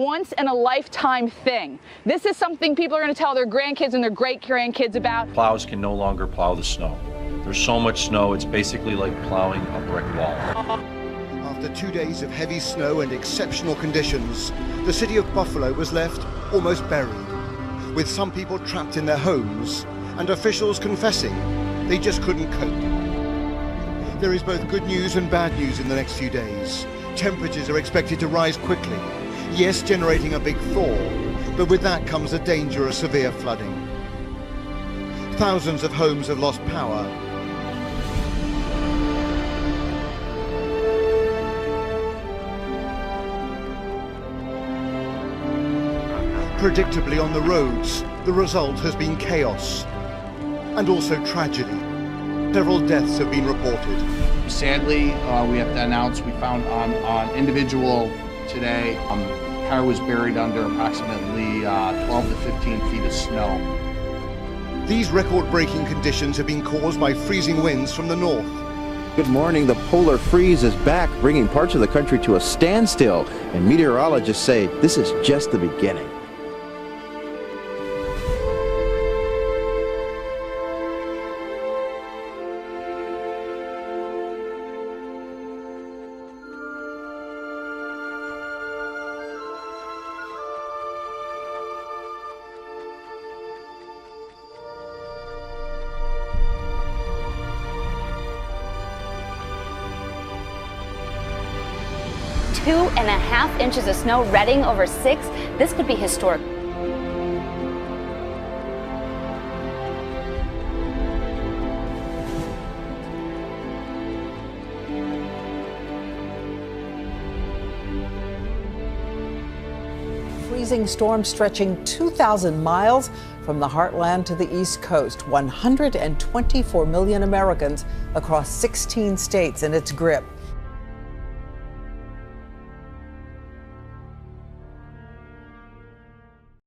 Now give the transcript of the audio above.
once-in-a-lifetime thing. This is something people are going to tell their grandkids and their great-grandkids about. Plows can no longer plow the snow. There's so much snow, it's basically like plowing a brick wall. After 2 days of heavy snow and exceptional conditions, the city of Buffalo was left almost buried, with some people trapped in their homes and officials confessing they just couldn't cope. There is both good news and bad news in the next few days. Temperatures are expected to rise quickly, yes, generating a big thaw, but with that comes the danger of severe flooding. Thousands of homes have lost power. Predictably on the roads, the result has been chaos and also tragedy. Several deaths have been reported. Sadly, we have to announce we found an individual today. Car was buried under approximately 12 to 15 feet of snow. These record-breaking conditions have been caused by freezing winds from the north. Good morning. The polar freeze is back, bringing parts of the country to a standstill, and meteorologists say this is just the beginning. Two and a half inches of snow, Reading over 6. This could be historic. Freezing storm stretching 2,000 miles from the heartland to the East Coast. 124 million Americans across 16 states in its grip.